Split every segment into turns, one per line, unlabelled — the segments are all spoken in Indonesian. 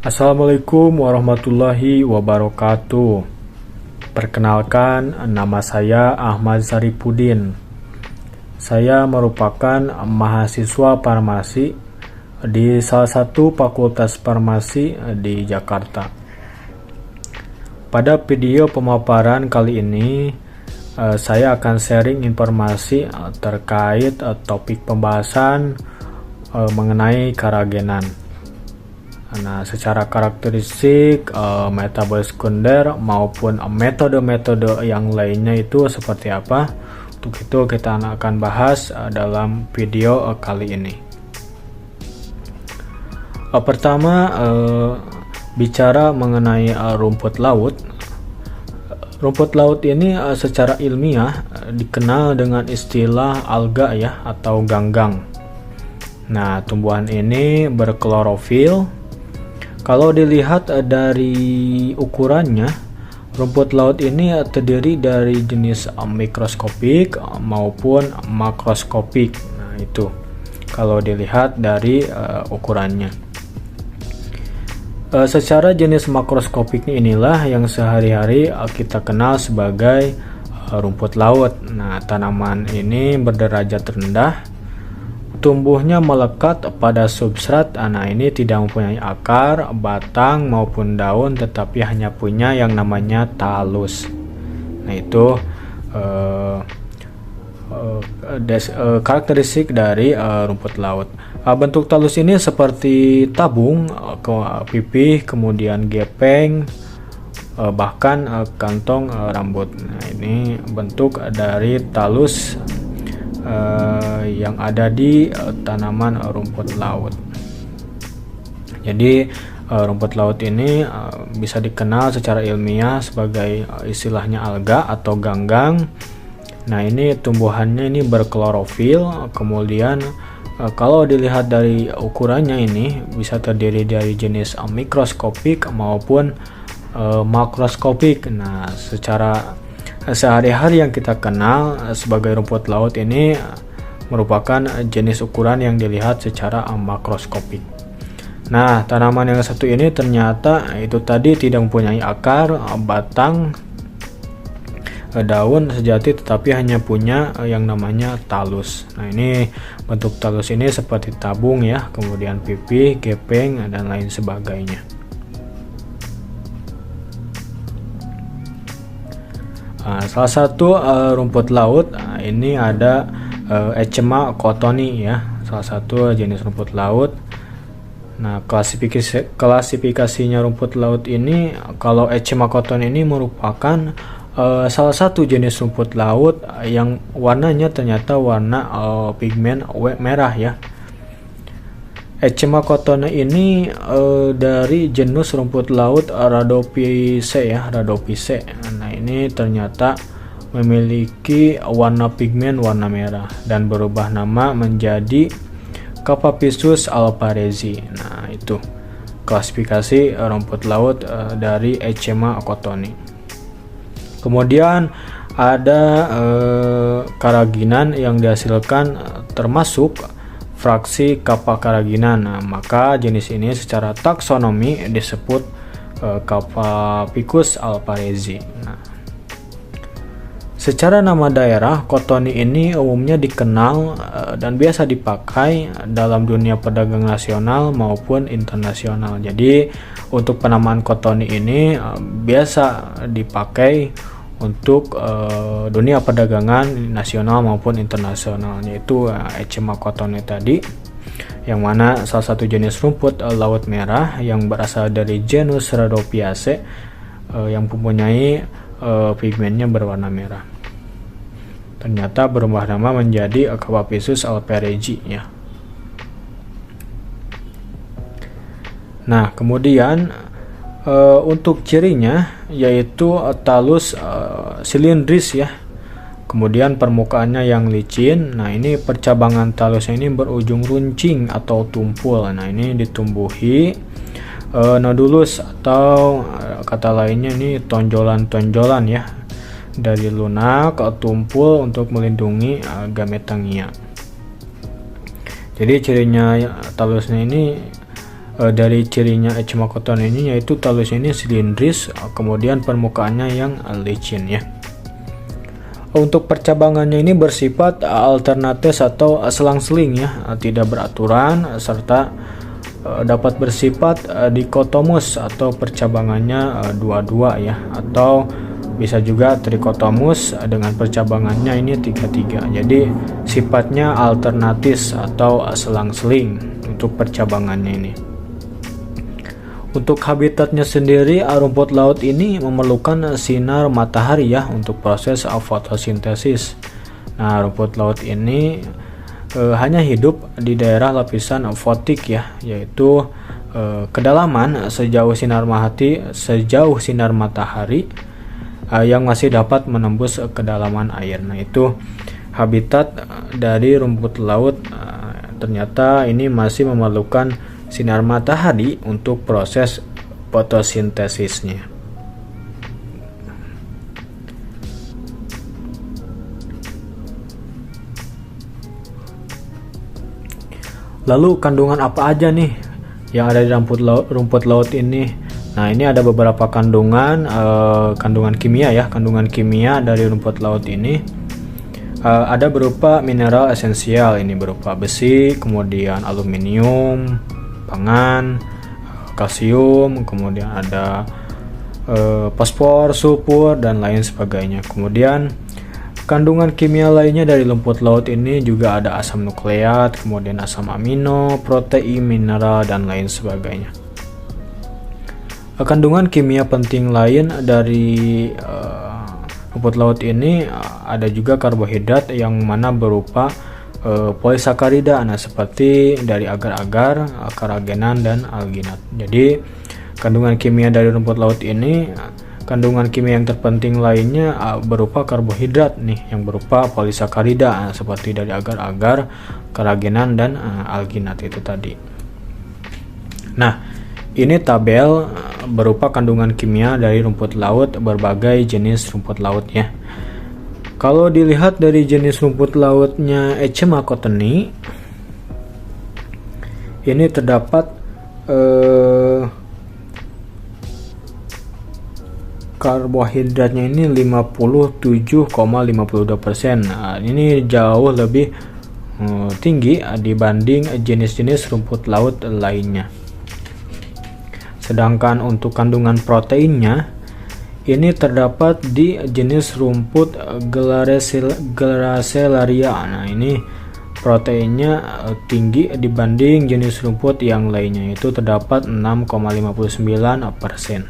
Assalamualaikum warahmatullahi wabarakatuh. Perkenalkan, nama saya Ahmad Saripudin. Saya merupakan mahasiswa farmasi di salah satu fakultas farmasi di Jakarta. Pada video pemaparan kali ini, saya akan sharing informasi terkait topik pembahasan mengenai keragenan. Nah, secara karakteristik, metabolis sekunder maupun metode-metode yang lainnya itu seperti apa? Untuk itu kita akan bahas dalam video kali ini. Pertama, bicara mengenai rumput laut. Rumput laut ini secara ilmiah dikenal dengan istilah alga ya atau ganggang. Nah, tumbuhan ini berklorofil. Kalau dilihat dari ukurannya, rumput laut ini terdiri dari jenis mikroskopik maupun makroskopik. Nah, itu kalau dilihat dari ukurannya. Secara jenis makroskopiknya inilah yang sehari-hari kita kenal sebagai rumput laut. Nah, tanaman ini berderajat rendah. Tumbuhnya melekat pada substrat. Nah, ini tidak mempunyai akar, batang maupun daun, tetapi hanya punya yang namanya talus. Nah, itu karakteristik dari rumput laut. Bentuk talus ini seperti tabung, pipih, kemudian gepeng, bahkan kantong rambut. Nah, ini bentuk dari talus yang ada di tanaman rumput laut. Jadi rumput laut ini bisa dikenal secara ilmiah sebagai istilahnya alga atau ganggang. Nah, ini tumbuhannya ini berklorofil. Kemudian kalau dilihat dari ukurannya ini bisa terdiri dari jenis mikroskopik maupun makroskopik. Nah, secara sehari-hari yang kita kenal sebagai rumput laut ini merupakan jenis ukuran yang dilihat secara makroskopik. Nah, tanaman yang satu ini ternyata itu tadi tidak mempunyai akar, batang, daun sejati, tetapi hanya punya yang namanya talus. Nah, ini bentuk talus ini seperti tabung ya, kemudian pipih, gepeng, dan lain sebagainya. Salah satu rumput laut ini ada Echema cottoni ya, salah satu jenis rumput laut. Nah, klasifikasinya rumput laut ini, kalau Echema cottoni ini merupakan salah satu jenis rumput laut yang warnanya ternyata warna pigmen merah ya. Echema cottoni ini dari genus rumput laut Rhadopiceae ya, Rhadopiceae. Nah, ini ternyata memiliki warna pigmen warna merah dan berubah nama menjadi Capapicus alvarezi. Nah, itu klasifikasi rumput laut dari Echema cottoni. Kemudian ada karaginan yang dihasilkan termasuk fraksi Kappa karaginan. Nah, maka jenis ini secara taksonomi disebut Capapicus alvarezi. Nah, secara nama daerah, cottoni ini umumnya dikenal dan biasa dipakai dalam dunia perdagangan nasional maupun internasional. Jadi, untuk penamaan cottoni ini biasa dipakai untuk dunia perdagangan nasional maupun internasional, yaitu Echema cottoni tadi, yang mana salah satu jenis rumput laut merah yang berasal dari genus Rhadopiaceae yang mempunyai pigmennya berwarna merah. Ternyata berubah nama menjadi Capapicus alvarezi ya. Nah, kemudian untuk cirinya yaitu talus silindris ya. Kemudian permukaannya yang licin. Nah, ini percabangan talusnya ini berujung runcing atau tumpul. Nah, ini ditumbuhi nodulus atau kata lainnya ini tonjolan-tonjolan ya, dari lunak tumpul untuk melindungi gametangia. Jadi cirinya talusnya ini dari cirinya echinocotton ini yaitu talusnya ini silindris, kemudian permukaannya yang licin ya. Untuk percabangannya ini bersifat alternatif atau selang-seling ya, tidak beraturan, serta dapat bersifat dikotomus atau percabangannya dua-dua ya, atau bisa juga trikotomus dengan percabangannya ini 3-3. Jadi sifatnya alternatif atau selang-seling untuk percabangannya ini. Untuk habitatnya sendiri, rumput laut ini memerlukan sinar matahari ya untuk proses fotosintesis. Nah, rumput laut ini hanya hidup di daerah lapisan fotik ya, yaitu kedalaman sejauh sinar matahari yang masih dapat menembus kedalaman air. Nah, itu habitat dari rumput laut. Ternyata ini masih memerlukan sinar matahari untuk proses fotosintesisnya. Lalu kandungan apa aja nih yang ada di rumput laut ini? Nah, ini ada beberapa kandungan kimia ya, kandungan kimia dari rumput laut ini. Ada berupa mineral esensial, ini berupa besi, kemudian aluminium, pangan, kalsium, kemudian ada fosfor, sulfur, dan lain sebagainya. Kemudian kandungan kimia lainnya dari rumput laut ini juga ada asam nukleat, kemudian asam amino, protein, mineral, dan lain sebagainya. Kandungan kimia penting lain dari rumput laut ini ada juga karbohidrat yang mana berupa polisakarida, nah seperti dari agar-agar, karagenan, dan alginat. Jadi kandungan kimia dari rumput laut ini, kandungan kimia yang terpenting lainnya berupa karbohidrat nih yang berupa polisakarida, seperti dari agar-agar, karagenan, dan alginat itu tadi. Nah, ini tabel berupa kandungan kimia dari rumput laut, berbagai jenis rumput laut ya. Kalau dilihat dari jenis rumput lautnya Echinocottoni, ini terdapat karbohidratnya ini 57,52%. Nah, ini jauh lebih tinggi dibanding jenis-jenis rumput laut lainnya. Sedangkan untuk kandungan proteinnya ini terdapat di jenis rumput Glacelaria. Nah, ini proteinnya tinggi dibanding jenis rumput yang lainnya, itu terdapat 6,59%.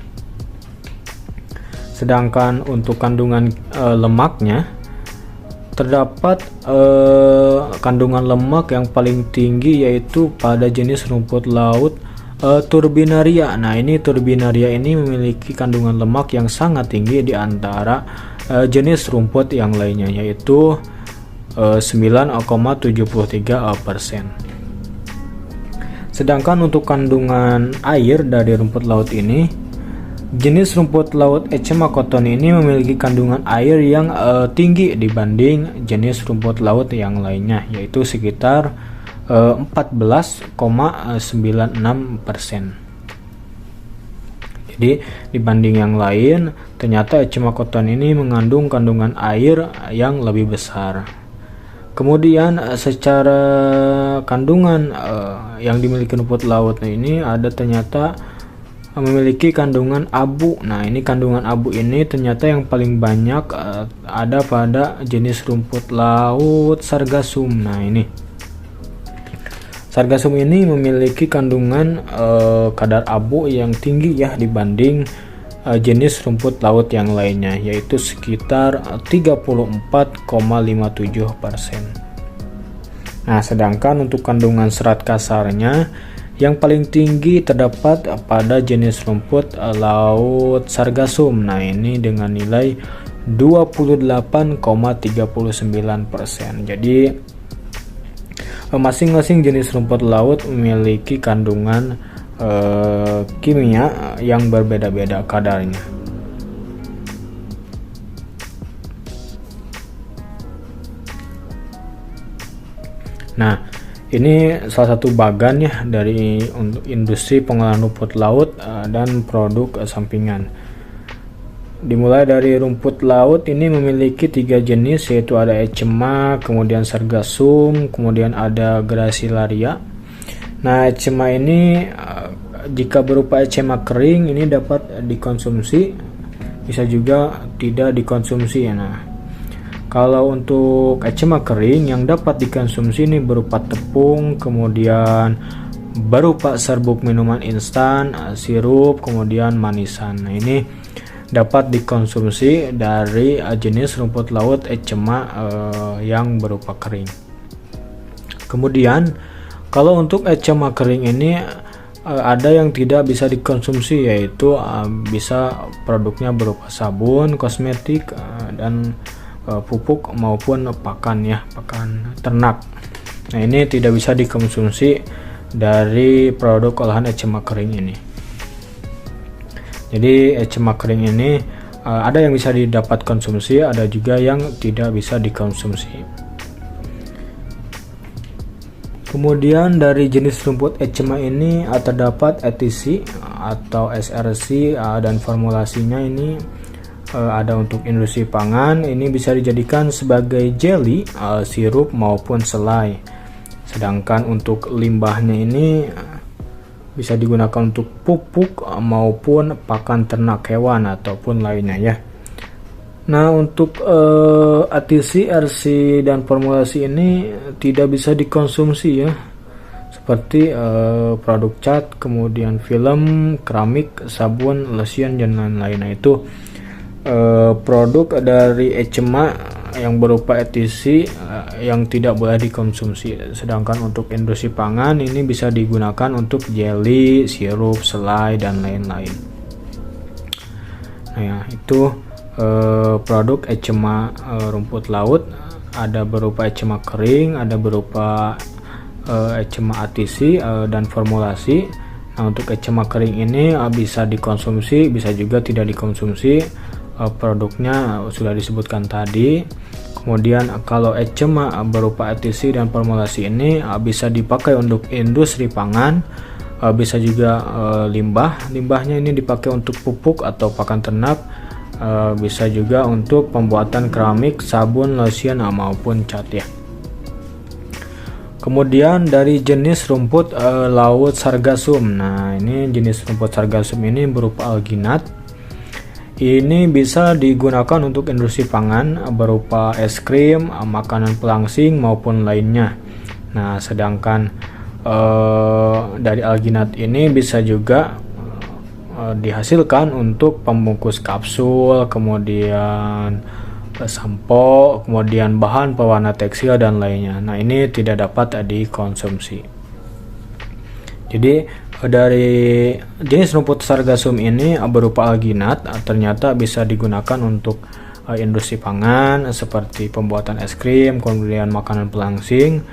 Sedangkan untuk kandungan lemaknya terdapat kandungan lemak yang paling tinggi yaitu pada jenis rumput laut Turbinaria. Nah, ini Turbinaria ini memiliki kandungan lemak yang sangat tinggi di antara jenis rumput yang lainnya, yaitu 9,73%. Sedangkan untuk kandungan air dari rumput laut ini, jenis rumput laut Echinocottoni ini memiliki kandungan air yang tinggi dibanding jenis rumput laut yang lainnya, yaitu sekitar 14,96%. Jadi dibanding yang lain, ternyata Echinocottoni ini mengandung kandungan air yang lebih besar. Kemudian secara kandungan yang dimiliki rumput laut ini ada ternyata memiliki kandungan abu. Nah, ini kandungan abu ini ternyata yang paling banyak ada pada jenis rumput laut Sargassum. Nah, ini Sargassum ini memiliki kandungan kadar abu yang tinggi ya dibanding jenis rumput laut yang lainnya, yaitu sekitar 34,57%. Nah, sedangkan untuk kandungan serat kasarnya yang paling tinggi terdapat pada jenis rumput laut Sargassum. Nah, ini dengan nilai 28,39%. Jadi masing-masing jenis rumput laut memiliki kandungan kimia yang berbeda-beda kadarnya. Nah, Ini salah satu bagan ya dari untuk industri pengolahan rumput laut dan produk sampingan. Dimulai dari rumput laut ini memiliki 3 jenis, yaitu ada eczema, kemudian sargassum, kemudian ada gracilaria. Nah, eczema ini jika berupa eczema kering ini dapat dikonsumsi, bisa juga tidak dikonsumsi. Nah, kalau untuk eczema kering yang dapat dikonsumsi ini berupa tepung, kemudian berupa serbuk minuman instan, sirup, kemudian manisan. Nah, ini dapat dikonsumsi dari jenis rumput laut eczema yang berupa kering. Kemudian kalau untuk eczema kering ini ada yang tidak bisa dikonsumsi, yaitu bisa produknya berupa sabun, kosmetik, dan pupuk maupun pakan ternak. Nah, ini tidak bisa dikonsumsi dari produk olahan eczema kering ini. Jadi eczema kering ini ada yang bisa didapat konsumsi, ada juga yang tidak bisa dikonsumsi. Kemudian dari jenis rumput eczema ini terdapat ETC atau SRC dan formulasinya ini ada untuk industri pangan. Ini bisa dijadikan sebagai jelly, sirup maupun selai. Sedangkan untuk limbahnya ini bisa digunakan untuk pupuk maupun pakan ternak hewan ataupun lainnya ya. Nah, untuk ATC, RC dan formulasi ini tidak bisa dikonsumsi ya. Seperti produk cat, kemudian film, keramik, sabun, lotion dan lain-lain. Nah, itu produk dari eczema yang berupa ETC yang tidak boleh dikonsumsi. Sedangkan untuk industri pangan ini bisa digunakan untuk jelly, sirup, selai dan lain-lain. Nah, ya, itu produk eczema rumput laut. Ada berupa eczema kering, ada berupa eczema ATC dan formulasi. Nah, untuk eczema kering ini bisa dikonsumsi, bisa juga tidak dikonsumsi. Produknya sudah disebutkan tadi. Kemudian kalau eczema berupa ETC dan formulasi ini bisa dipakai untuk industri pangan, bisa juga limbahnya ini dipakai untuk pupuk atau pakan ternak, bisa juga untuk pembuatan keramik, sabun, lotion maupun cat ya. Kemudian dari jenis rumput laut sargassum. Nah, ini jenis rumput sargassum ini berupa alginat. Ini bisa digunakan untuk industri pangan berupa es krim, makanan pelangsing maupun lainnya. Nah, sedangkan dari alginat ini bisa juga dihasilkan untuk pembungkus kapsul, kemudian sampo, kemudian bahan pewarna tekstil dan lainnya. Nah, ini tidak dapat dikonsumsi. Jadi dari jenis rumput sargassum ini berupa alginat ternyata bisa digunakan untuk industri pangan seperti pembuatan es krim, kemudian makanan pelangsing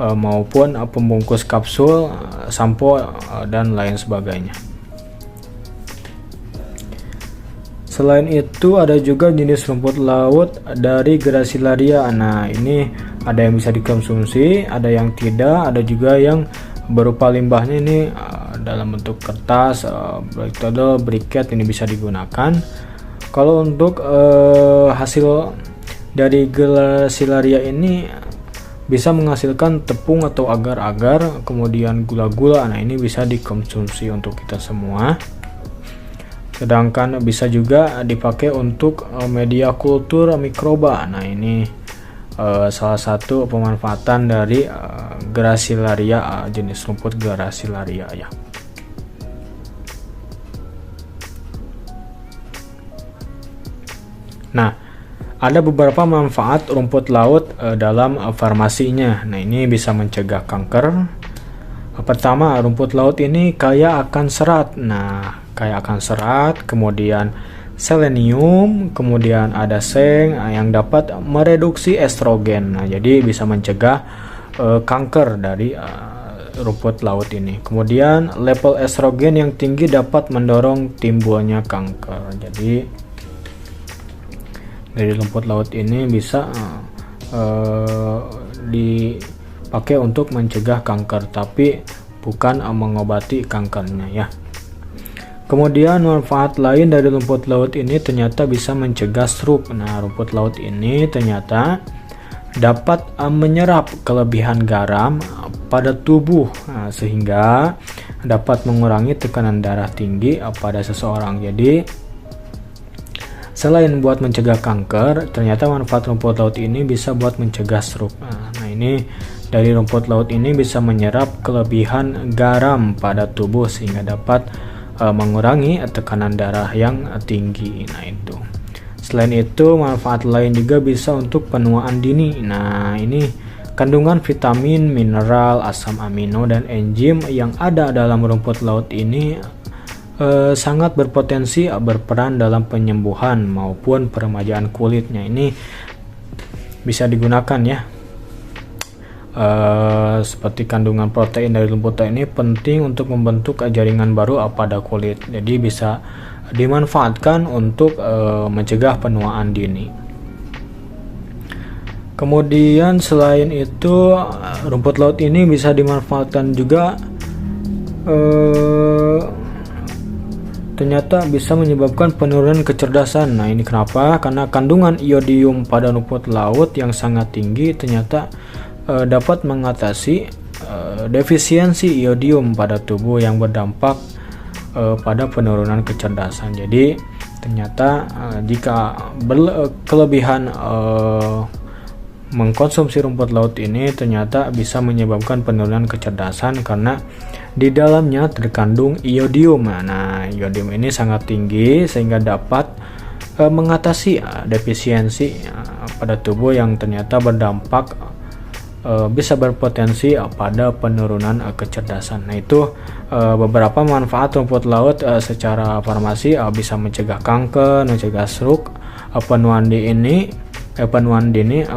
maupun pembungkus kapsul, sampo dan lain sebagainya. Selain itu ada juga jenis rumput laut dari Gracilaria. Nah, ini ada yang bisa dikonsumsi, ada yang tidak, ada juga yang berupa limbahnya ini dalam bentuk kertas, briket, briket ini bisa digunakan. Kalau untuk hasil dari Gracilaria ini bisa menghasilkan tepung atau agar-agar, kemudian gula-gula. Nah, ini bisa dikonsumsi untuk kita semua. Sedangkan bisa juga dipakai untuk media kultur mikroba. Nah, ini salah satu pemanfaatan dari Gracilaria, jenis rumput Gracilaria ya. Nah, ada beberapa manfaat rumput laut dalam farmasinya. Nah, ini bisa mencegah kanker. Pertama, rumput laut ini kaya akan serat. Nah, kaya akan serat, kemudian selenium, kemudian ada seng yang dapat mereduksi estrogen. Nah, jadi bisa mencegah kanker dari rumput laut ini. Kemudian level estrogen yang tinggi dapat mendorong timbulnya kanker. Jadi dari rumput laut ini bisa dipakai untuk mencegah kanker, tapi bukan mengobati kankernya ya. Kemudian manfaat lain dari rumput laut ini ternyata bisa mencegah stroke. Nah, rumput laut ini ternyata dapat menyerap kelebihan garam pada tubuh, sehingga dapat mengurangi tekanan darah tinggi pada seseorang. Jadi selain buat mencegah kanker, ternyata manfaat rumput laut ini bisa buat mencegah stroke. Nah, ini dari rumput laut ini bisa menyerap kelebihan garam pada tubuh sehingga dapat mengurangi tekanan darah yang tinggi. Nah, itu. Selain itu, manfaat lain juga bisa untuk penuaan dini. Nah, ini kandungan vitamin, mineral, asam amino, dan enzim yang ada dalam rumput laut ini sangat berpotensi berperan dalam penyembuhan maupun peremajaan kulitnya. Ini bisa digunakan ya. Seperti kandungan protein dari rumput laut ini penting untuk membentuk jaringan baru pada kulit. Jadi bisa dimanfaatkan untuk mencegah penuaan dini. Kemudian selain itu, rumput laut ini bisa dimanfaatkan juga ternyata bisa menyebabkan penurunan kecerdasan. Nah, ini kenapa? Karena kandungan iodium pada rumput laut yang sangat tinggi ternyata dapat mengatasi defisiensi iodium pada tubuh yang berdampak pada penurunan kecerdasan. Jadi ternyata jika kelebihan mengkonsumsi rumput laut ini ternyata bisa menyebabkan penurunan kecerdasan karena di dalamnya terkandung iodium. Nah, iodium ini sangat tinggi sehingga dapat mengatasi defisiensi pada tubuh yang ternyata berdampak bisa berpotensi pada penurunan kecerdasan. Nah, itu beberapa manfaat rumput laut secara farmasi, bisa mencegah kanker, mencegah stroke, penuaan dini,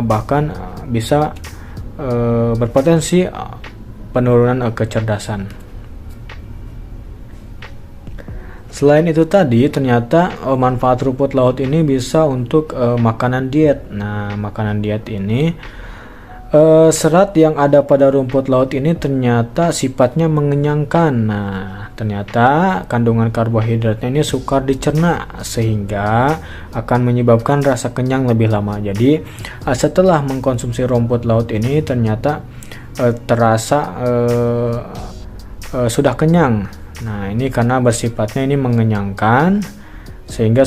bahkan bisa berpotensi penurunan kecerdasan. Selain itu tadi, ternyata manfaat rumput laut ini bisa untuk makanan diet. Nah, makanan diet ini serat yang ada pada rumput laut ini ternyata sifatnya mengenyangkan. Nah, ternyata kandungan karbohidratnya ini sukar dicerna sehingga akan menyebabkan rasa kenyang lebih lama. Jadi setelah mengkonsumsi rumput laut ini ternyata terasa sudah kenyang. Nah, ini karena bersifatnya ini mengenyangkan sehingga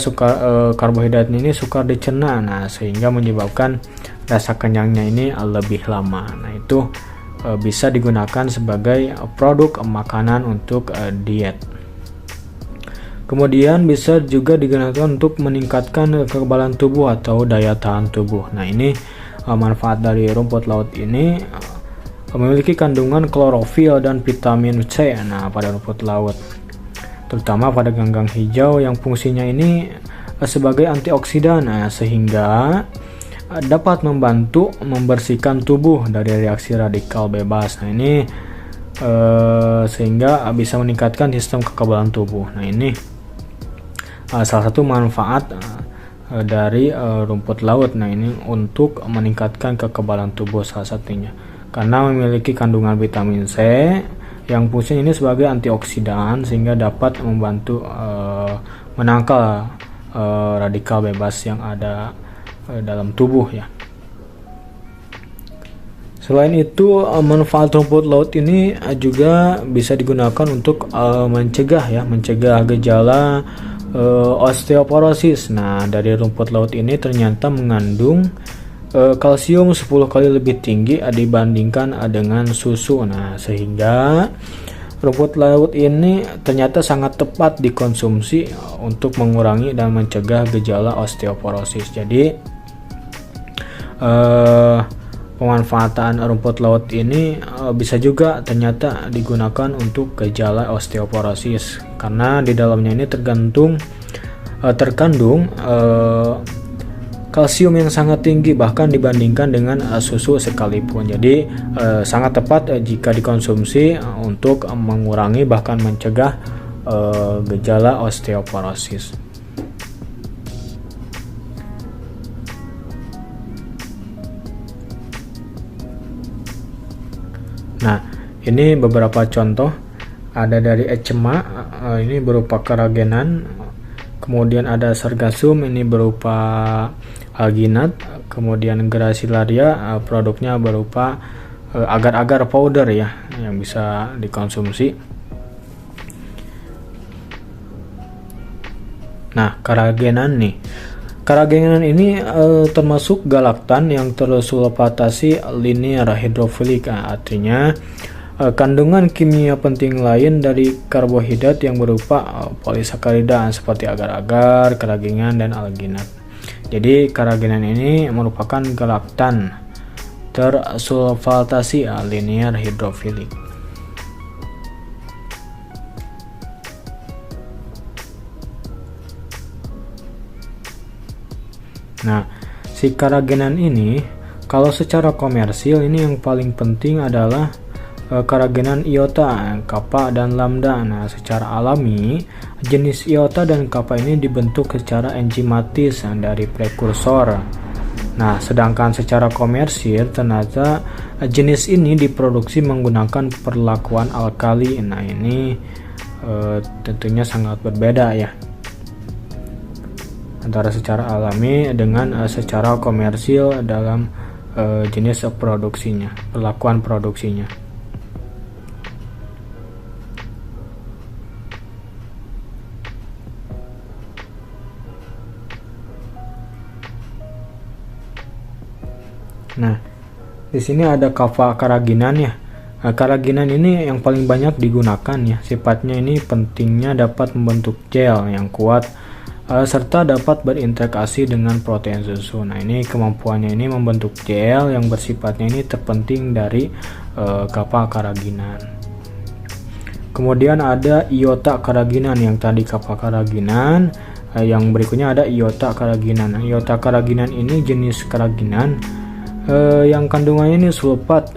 karbohidrat ini sukar dicerna. Nah, sehingga menyebabkan rasa kenyangnya ini lebih lama. Nah, itu bisa digunakan sebagai produk makanan untuk diet. Kemudian bisa juga digunakan untuk meningkatkan kekebalan tubuh atau daya tahan tubuh. Nah, ini manfaat dari rumput laut ini memiliki kandungan klorofil dan vitamin C. Nah, pada rumput laut, terutama pada ganggang hijau yang fungsinya ini sebagai antioksidan, sehingga dapat membantu membersihkan tubuh dari reaksi radikal bebas. Nah, ini sehingga bisa meningkatkan sistem kekebalan tubuh. Nah, ini salah satu manfaat dari rumput laut. Nah, ini untuk meningkatkan kekebalan tubuh salah satunya, karena memiliki kandungan vitamin C yang fungsinya ini sebagai antioksidan sehingga dapat membantu menangkal radikal bebas yang ada dalam tubuh ya. Selain itu, manfaat rumput laut ini juga bisa digunakan untuk mencegah gejala osteoporosis. Nah, dari rumput laut ini ternyata mengandung kalsium 10 kali lebih tinggi dibandingkan dengan susu. Nah, sehingga rumput laut ini ternyata sangat tepat dikonsumsi untuk mengurangi dan mencegah gejala osteoporosis. Jadi pemanfaatan rumput laut ini bisa juga ternyata digunakan untuk gejala osteoporosis karena di dalamnya ini terkandung kalsium yang sangat tinggi bahkan dibandingkan dengan susu sekalipun. Jadi sangat tepat jika dikonsumsi untuk mengurangi bahkan mencegah gejala osteoporosis. Ini beberapa contoh, ada dari eczema, ini berupa keragenan, kemudian ada sargassum, ini berupa alginat, kemudian gracilaria, produknya berupa agar-agar powder ya, yang bisa dikonsumsi. Nah, keragenan nih. Keragenan ini termasuk galaktan yang tersulfatasi linear hidrofilik. Artinya kandungan kimia penting lain dari karbohidrat yang berupa polisakarida seperti agar-agar, keragenan, dan alginat. Jadi keragenan ini merupakan galaktan tersulfatasi linear hidrofilik. Nah, si keragenan ini kalau secara komersil ini yang paling penting adalah keragenan iota, kappa dan lambda. Nah, secara alami jenis iota dan kappa ini dibentuk secara enzimatis dari prekursor. Nah, sedangkan secara komersil ternyata jenis ini diproduksi menggunakan perlakuan alkali. Nah, ini tentunya sangat berbeda ya antara secara alami dengan secara komersil dalam jenis produksinya, perlakuan produksinya. Nah, di sini ada kappa karaginan ya. Nah, karaginan ini yang paling banyak digunakan ya. Sifatnya ini pentingnya dapat membentuk gel yang kuat serta dapat berinteraksi dengan protein susu. Nah, ini kemampuannya ini membentuk gel yang bersifatnya ini terpenting dari kappa karaginan. Kemudian ada iota karaginan, yang tadi kappa karaginan, yang berikutnya ada iota karaginan. Nah, iota karaginan ini jenis karaginan yang kandungannya ini sulfat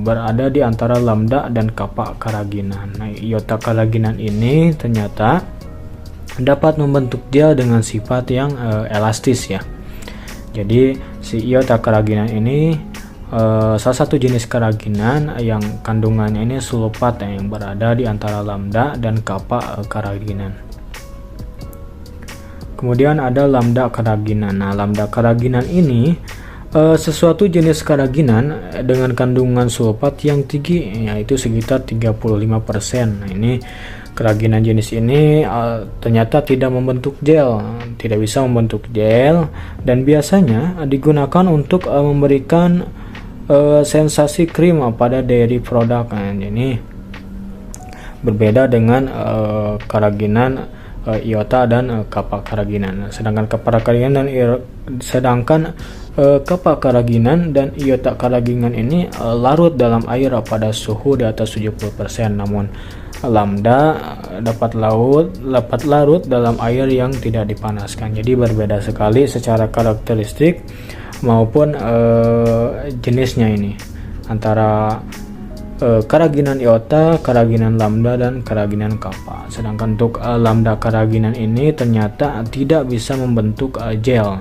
berada di antara lambda dan kappa karaginan. Nah, iota karaginan ini ternyata dapat membentuk gel dengan sifat yang elastis ya. Jadi si iota karaginan ini salah satu jenis karaginan yang kandungannya ini sulfat yang berada di antara lambda dan kappa karaginan. Kemudian ada lambda karaginan. Nah, lambda karaginan ini sesuatu jenis karaginan dengan kandungan sulfat yang tinggi, yaitu sekitar 35%. Nah, ini keraginan jenis ini ternyata tidak membentuk gel, tidak bisa membentuk gel, dan biasanya digunakan untuk memberikan sensasi krim pada dairy product. Nah, ini berbeda dengan keraginan iota dan kappa karaginan. Sedangkan kappa karaginan dan iota karaginan ini larut dalam air pada suhu di atas 70%, namun lambda dapat larut dalam air yang tidak dipanaskan. Jadi berbeda sekali secara karakteristik maupun jenisnya ini antara keraginan iota, keraginan lambda, dan keraginan kappa. Sedangkan untuk lambda karaginan ini ternyata tidak bisa membentuk gel,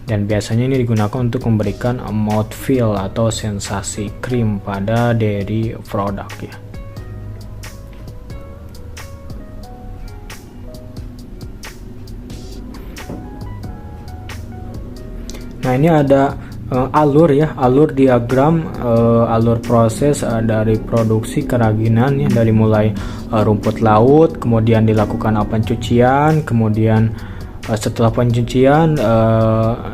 dan biasanya ini digunakan untuk memberikan mouthfeel atau sensasi krim pada dairy product ya. Nah, ini ada alur ya, alur diagram, alur proses dari produksi keraginan ya, dari mulai rumput laut, kemudian dilakukan pencucian, kemudian setelah pencucian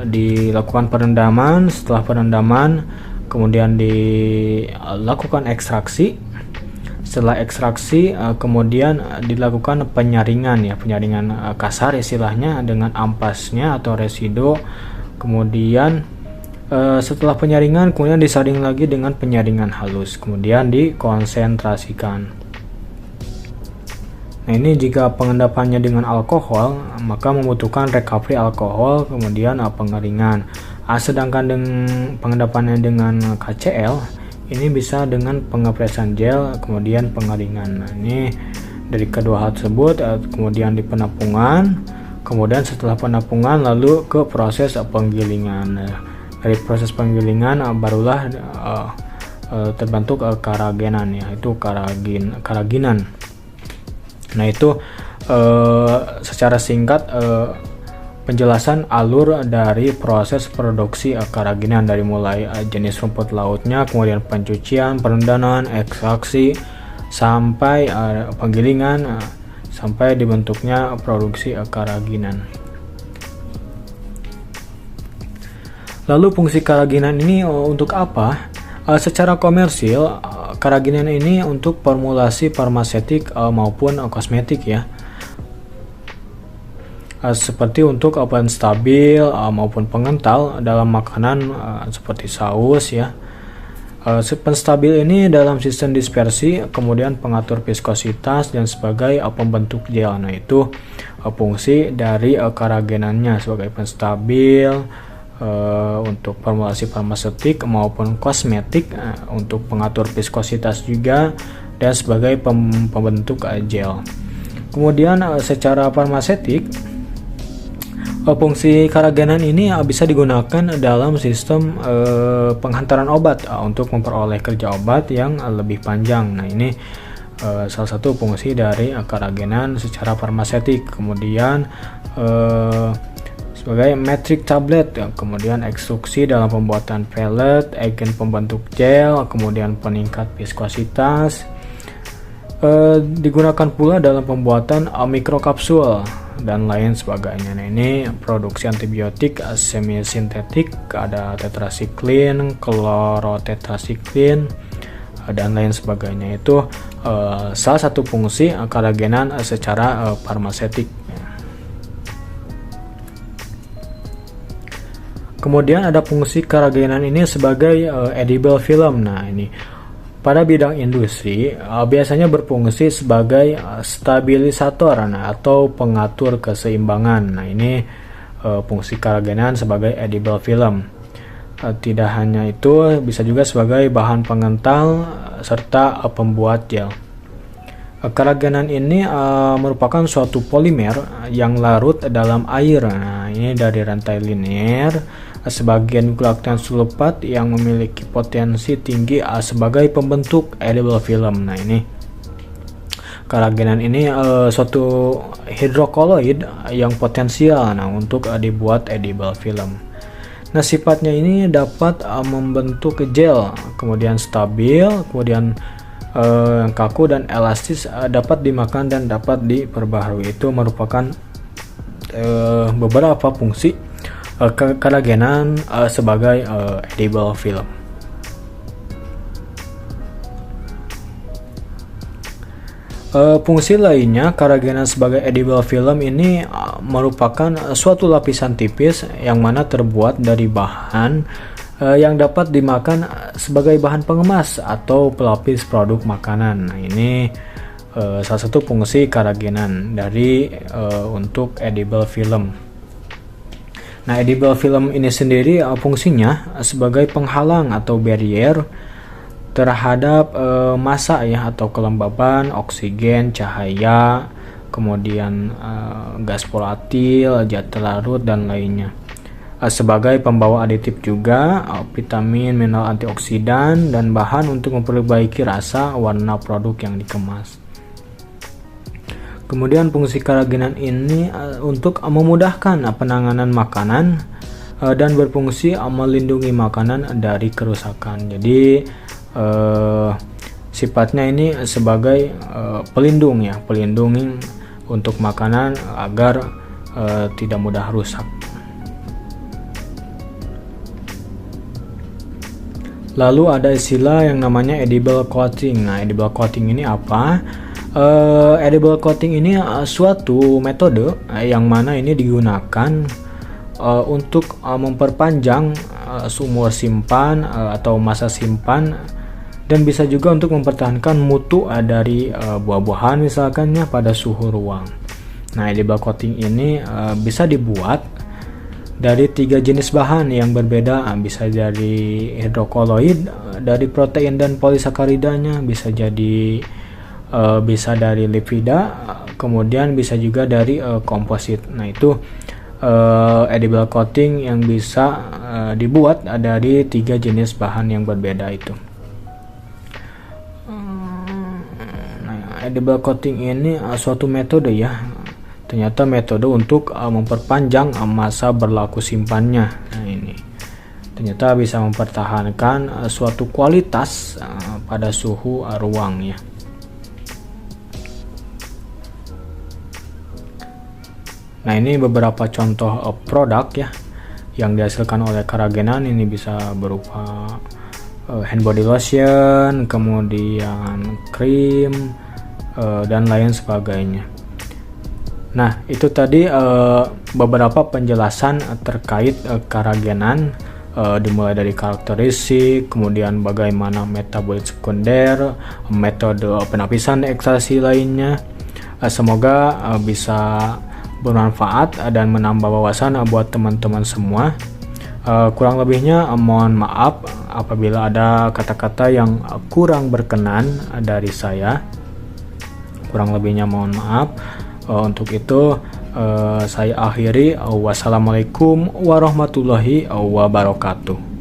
dilakukan perendaman, setelah perendaman kemudian dilakukan ekstraksi, setelah ekstraksi kemudian dilakukan penyaringan ya, penyaringan kasar istilahnya dengan ampasnya atau residu. Kemudian setelah penyaringan kemudian disaring lagi dengan penyaringan halus, kemudian dikonsentrasikan. Nah, ini jika pengendapannya dengan alkohol maka membutuhkan recovery alkohol, kemudian pengeringan. Sedangkan dengan pengendapannya dengan KCl ini bisa dengan pengepresan gel kemudian pengeringan. Nah, ini dari kedua hal tersebut kemudian di penampungan, kemudian setelah penampungan lalu ke proses penggilingan. Dari proses penggilingan barulah terbentuk karagenan ya, itu karaginan. Nah itu secara singkat penjelasan alur dari proses produksi karaginan, dari mulai jenis rumput lautnya, kemudian pencucian, perendaman, ekstraksi, sampai penggilingan, sampai dibentuknya produksi karaginan. Lalu fungsi karaginan ini untuk apa? Secara komersil, karaginan ini untuk formulasi farmaseutik maupun kosmetik ya. Seperti untuk penstabil maupun pengental dalam makanan seperti saus ya. Penstabil ini dalam sistem dispersi, kemudian pengatur viskositas dan sebagai pembentuk gel. Nah itu fungsi dari karagenannya sebagai penstabil untuk formulasi farmaseutik maupun kosmetik, untuk pengatur viskositas juga, dan sebagai pembentuk gel. Kemudian secara farmaseutik, fungsi karagenan ini bisa digunakan dalam sistem penghantaran obat untuk memperoleh kerja obat yang lebih panjang. Nah ini salah satu fungsi dari karagenan secara farmaseutik. Kemudian sebagai metrik tablet, kemudian ekstruksi dalam pembuatan pellet, agen pembentuk gel, kemudian peningkat viskositas, digunakan pula dalam pembuatan mikrokapsul dan lain sebagainya. Nah ini produksi antibiotik semi-sintetik, ada tetrasiklin, klorotetrasiklin, dan lain sebagainya. Itu salah satu fungsi karagenan secara farmaseutik. Kemudian ada fungsi karagenan ini sebagai edible film. Nah ini pada bidang industri biasanya berfungsi sebagai stabilisator atau pengatur keseimbangan. Nah ini fungsi karagenan sebagai edible film. Tidak hanya itu, bisa juga sebagai bahan pengental serta pembuat gel. Karagenan ini merupakan suatu polimer yang larut dalam air. Nah ini dari rantai linear, sebagian glukatan sulfat yang memiliki potensi tinggi sebagai pembentuk edible film. Nah ini karagenan ini suatu hidrokoloid yang potensial untuk dibuat edible film. Nah sifatnya ini dapat membentuk gel, kemudian stabil, kemudian kaku dan elastis, dapat dimakan dan dapat diperbaharui. Itu merupakan beberapa fungsi karagenan sebagai edible film. Fungsi lainnya karagenan sebagai edible film ini merupakan suatu lapisan tipis yang mana terbuat dari bahan yang dapat dimakan sebagai bahan pengemas atau pelapis produk makanan. Nah ini salah satu fungsi karagenan dari untuk edible film. Nah edible film ini sendiri fungsinya sebagai penghalang atau barrier terhadap massa ya, atau kelembaban, oksigen, cahaya, kemudian gas volatil, zat larut dan lainnya. Sebagai pembawa aditif juga, vitamin, mineral, antioksidan, dan bahan untuk memperbaiki rasa warna produk yang dikemas. Kemudian fungsi karagenan ini untuk memudahkan penanganan makanan dan berfungsi melindungi makanan dari kerusakan. Jadi sifatnya ini sebagai pelindung ya, pelindung untuk makanan agar tidak mudah rusak. Lalu ada istilah yang namanya edible coating. Nah edible coating ini apa? Edible coating ini suatu metode yang mana ini digunakan untuk memperpanjang umur simpan atau masa simpan, dan bisa juga untuk mempertahankan mutu dari buah-buahan misalkannya pada suhu ruang. Nah edible coating ini bisa dibuat dari 3 jenis bahan yang berbeda, bisa dari hidrokoloid, dari protein dan polisakaridanya, bisa dari lipida, kemudian bisa juga dari komposit. Nah itu edible coating yang bisa dibuat dari 3 jenis bahan yang berbeda itu. edible coating ini suatu metode ya. Ternyata metode untuk memperpanjang masa berlaku simpannya. Nah, ini ternyata bisa mempertahankan suatu kualitas pada suhu ruang ya. Nah, ini beberapa contoh produk ya yang dihasilkan oleh keragenan. Ini bisa berupa hand body lotion, kemudian krim, dan lain sebagainya. Nah, itu tadi beberapa penjelasan terkait keragenan, dimulai dari karakteristik, kemudian bagaimana metabolit sekunder, metode penapisan ekstraksi lainnya. Semoga bisa bermanfaat dan menambah wawasan buat teman-teman semua. Kurang lebihnya mohon maaf apabila ada kata-kata yang kurang berkenan dari saya. Kurang lebihnya mohon maaf. Untuk itu saya akhiri. Wassalamualaikum warahmatullahi wabarakatuh.